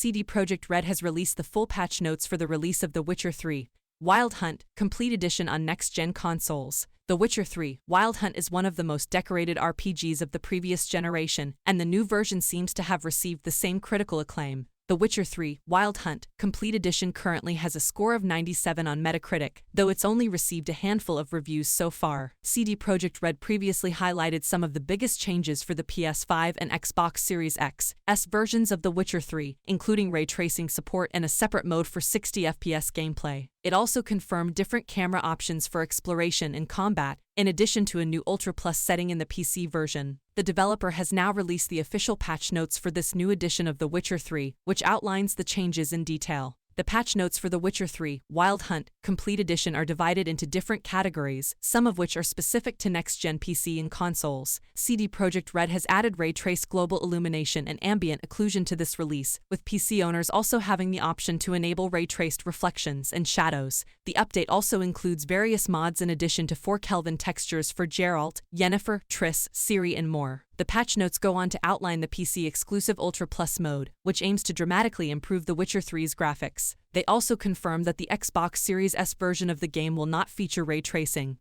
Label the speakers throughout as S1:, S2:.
S1: CD Projekt RED has released the full patch notes for the release of The Witcher 3 Wild Hunt Complete Edition on next-gen consoles. The Witcher 3 Wild Hunt is one of the most decorated RPGs of the previous generation, and the new version seems to have received the same critical acclaim. The Witcher 3 Wild Hunt Complete Edition currently has a score of 97 on Metacritic, though it's only received a handful of reviews so far. CD Projekt RED previously highlighted some of the biggest changes for the PS5 and Xbox Series X versions of The Witcher 3, including ray tracing support and a separate mode for 60 FPS gameplay. It also confirmed different camera options for exploration and combat, in addition to a new Ultra Plus setting in the PC version. The developer has now released the official patch notes for this new edition of The Witcher 3, which outlines the changes in detail. The patch notes for The Witcher 3 Wild Hunt Complete Edition are divided into different categories, some of which are specific to next-gen PC and consoles. CD Projekt RED has added ray trace global illumination and ambient occlusion to this release, with PC owners also having the option to enable ray-traced reflections and shadows. The update also includes various mods in addition to 4 Kelvin textures for Geralt, Yennefer, Triss, Ciri, and more. The patch notes go on to outline the PC-exclusive Ultra Plus mode, which aims to dramatically improve The Witcher 3's graphics. They also confirm that the Xbox Series S version of the game will not feature ray tracing,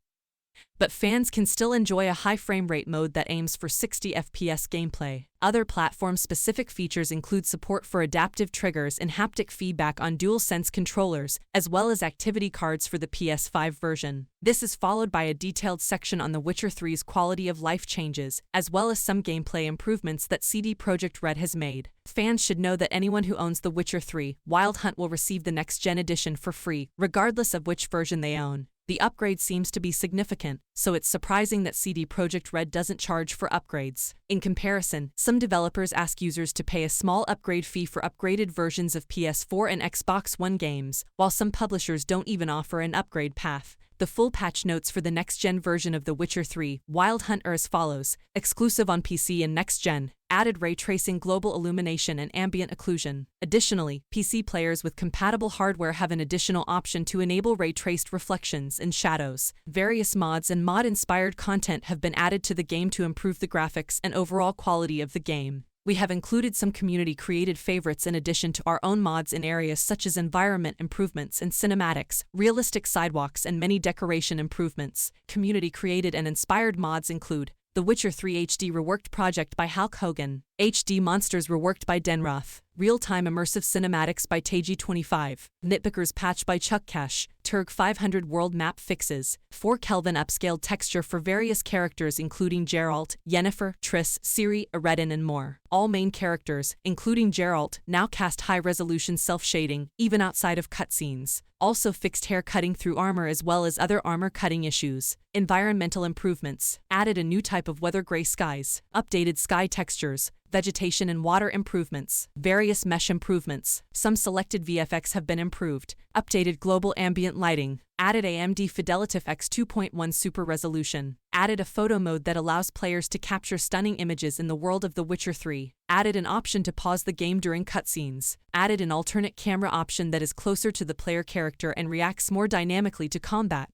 S1: but fans can still enjoy a high frame rate mode that aims for 60 FPS gameplay. Other platform-specific features include support for adaptive triggers and haptic feedback on DualSense controllers, as well as activity cards for the PS5 version. This is followed by a detailed section on The Witcher 3's quality of life changes, as well as some gameplay improvements that CD Projekt RED has made. Fans should know that anyone who owns The Witcher 3 Wild Hunt will receive the next-gen edition for free, regardless of which version they own. The upgrade seems to be significant, so it's surprising that CD Projekt RED doesn't charge for upgrades. In comparison, some developers ask users to pay a small upgrade fee for upgraded versions of PS4 and Xbox One games, while some publishers don't even offer an upgrade path. The full patch notes for the next-gen version of The Witcher 3 Wild Hunt are as follows: exclusive on PC and next-gen, added ray tracing global illumination and ambient occlusion. Additionally, PC players with compatible hardware have an additional option to enable ray-traced reflections and shadows. Various mods and mod-inspired content have been added to the game to improve the graphics and overall quality of the game. We have included some community-created favorites in addition to our own mods in areas such as environment improvements and cinematics, realistic sidewalks, and many decoration improvements. Community-created and inspired mods include The Witcher 3 HD Reworked Project by Hulk Hogan, HD Monsters Reworked by Denroth, Real-Time Immersive Cinematics by Taiji25, Nitpickers Patch by Chuck Cash, Turg 500 World Map Fixes, 4 Kelvin Upscaled Texture for various characters including Geralt, Yennefer, Triss, Ciri, Eredin, and more. All main characters, including Geralt, now cast high-resolution self-shading, even outside of cutscenes. Also fixed hair cutting through armor as well as other armor cutting issues. Environmental improvements, added a new type of weather gray skies, updated sky textures, vegetation and water improvements, various mesh improvements, some selected VFX have been improved, updated global ambient lighting, added AMD Fidelity X 2.1 Super Resolution, added a photo mode that allows players to capture stunning images in the world of The Witcher 3, added an option to pause the game during cutscenes, added an alternate camera option that is closer to the player character and reacts more dynamically to combat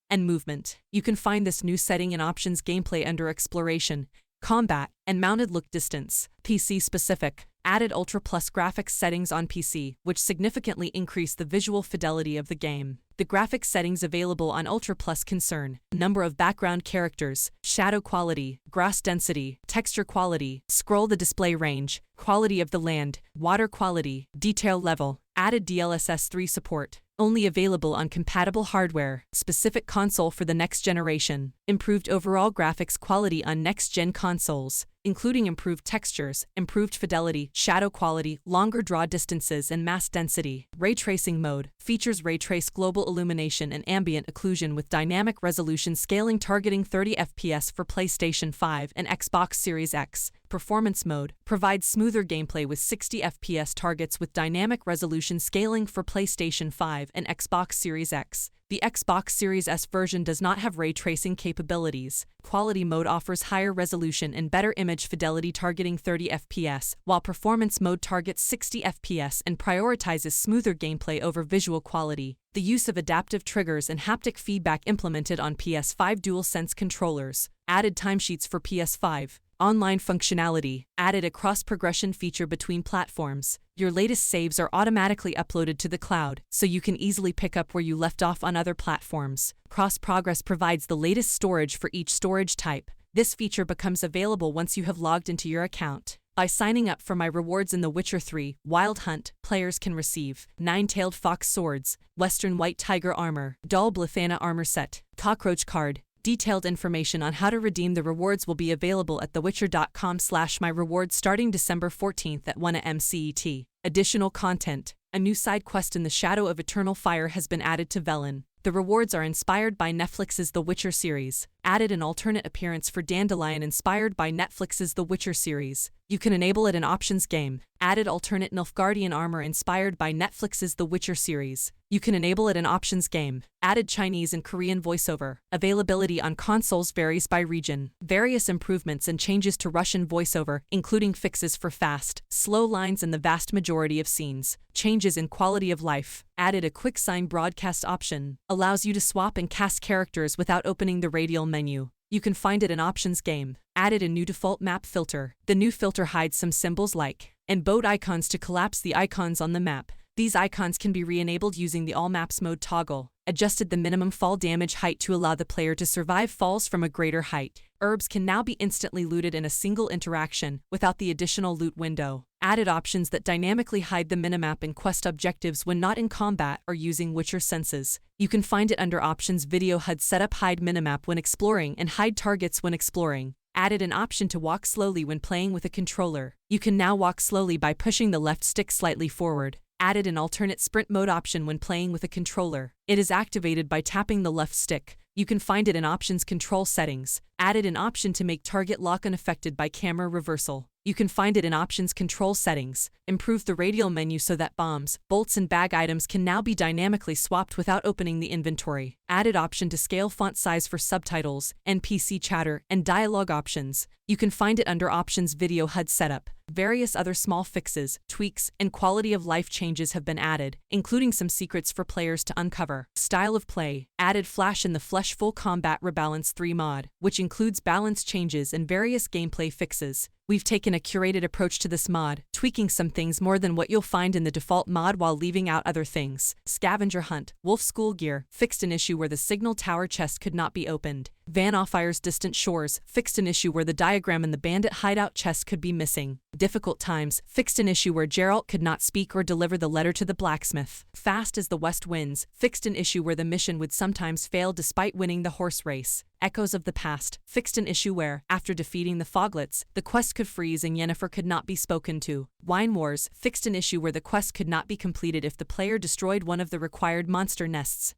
S1: and movement. You can find this new setting in Options Gameplay under Exploration, Combat, and Mounted Look Distance. PC specific, added Ultra Plus graphics settings on PC, which significantly increase the visual fidelity of the game. The graphics settings available on Ultra Plus concern number of background characters, shadow quality, grass density, texture quality, scroll the display range, quality of the land, water quality, detail level, added DLSS 3 support. Only available on compatible hardware, specific console for the next generation. Improved overall graphics quality on next-gen consoles, including improved textures, improved fidelity, shadow quality, longer draw distances, and mass density. Ray tracing mode features ray trace global illumination and ambient occlusion with dynamic resolution scaling targeting 30 FPS for PlayStation 5 and Xbox Series X. Performance mode provides smoother gameplay with 60 FPS targets with dynamic resolution scaling for PlayStation 5 and Xbox Series X. The Xbox Series S version does not have ray tracing capabilities. Quality mode offers higher resolution and better image fidelity targeting 30 FPS, while performance mode targets 60 FPS and prioritizes smoother gameplay over visual quality. The use of adaptive triggers and haptic feedback implemented on PS5 DualSense controllers. Added timesheets for PS5. Online functionality added a cross-progression feature between platforms. Your latest saves are automatically uploaded to the cloud, so you can easily pick up where you left off on other platforms. Cross-progress provides the latest storage for each storage type. This feature becomes available once you have logged into your account. By signing up for my rewards in The Witcher 3 Wild Hunt, players can receive 9-tailed fox swords, western white tiger armor, Dol Blithana armor set, cockroach card. Detailed information on how to redeem the rewards will be available at thewitcher.com/myrewards starting December 14th at 1 AM CET. Additional content. A new side quest in the Shadow of Eternal Fire has been added to Velen. The rewards are inspired by Netflix's The Witcher series. Added an alternate appearance for Dandelion inspired by Netflix's The Witcher series. You can enable it in Options game. Added alternate Nilfgaardian armor inspired by Netflix's The Witcher series. You can enable it in Options game. Added Chinese and Korean voiceover. Availability on consoles varies by region. Various improvements and changes to Russian voiceover, including fixes for fast, slow lines in the vast majority of scenes. Changes in quality of life. Added a quick sign broadcast option. Allows you to swap and cast characters without opening the radial menu. You can find it in Options game. Added a new default map filter. The new filter hides some symbols like and boat icons to collapse the icons on the map. These icons can be re-enabled using the All Maps mode toggle. Adjusted the minimum fall damage height to allow the player to survive falls from a greater height. Herbs can now be instantly looted in a single interaction, without the additional loot window. Added options that dynamically hide the minimap and quest objectives when not in combat or using Witcher senses. You can find it under Options Video HUD Setup Hide Minimap when exploring and Hide Targets when exploring. Added an option to walk slowly when playing with a controller. You can now walk slowly by pushing the left stick slightly forward. Added an alternate sprint mode option when playing with a controller. It is activated by tapping the left stick. You can find it in Options Control Settings. Added an option to make target lock unaffected by camera reversal. You can find it in Options Control Settings. Improve the radial menu so that bombs, bolts and bag items can now be dynamically swapped without opening the inventory. Added option to scale font size for subtitles, NPC chatter, and dialogue options. You can find it under Options Video HUD Setup. Various other small fixes, tweaks, and quality of life changes have been added, including some secrets for players to uncover. Style of play. Added Flash in the Flesh Full Combat Rebalance 3 mod, which includes balance changes and various gameplay fixes. We've taken a curated approach to this mod, tweaking some things more than what you'll find in the default mod while leaving out other things. Scavenger Hunt, Wolf School Gear, fixed an issue where the signal tower chest could not be opened. Van Offire's Distant Shores, fixed an issue where the diagram in the bandit hideout chest could be missing. Difficult Times, fixed an issue where Geralt could not speak or deliver the letter to the blacksmith. Fast as the West Winds, fixed an issue where the mission would sometimes fail despite winning the horse race. Echoes of the Past, fixed an issue where, after defeating the Foglets, the quest could freeze and Yennefer could not be spoken to. Wine Wars, fixed an issue where the quest could not be completed if the player destroyed one of the required monster nests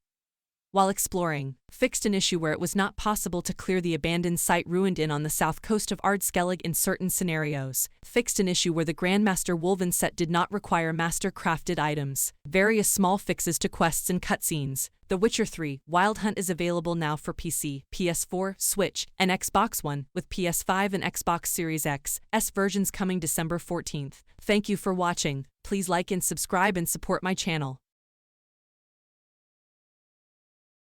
S1: while exploring. Fixed an issue where it was not possible to clear the abandoned site Ruined Inn on the south coast of Ardskellig in certain scenarios. Fixed an issue where the Grandmaster Wolven set did not require master-crafted items. Various small fixes to quests and cutscenes. The Witcher 3 Wild Hunt is available now for PC, PS4, Switch, and Xbox One, with PS5 and Xbox Series X versions coming December 14th. Thank you for watching. Please like and subscribe and support my channel.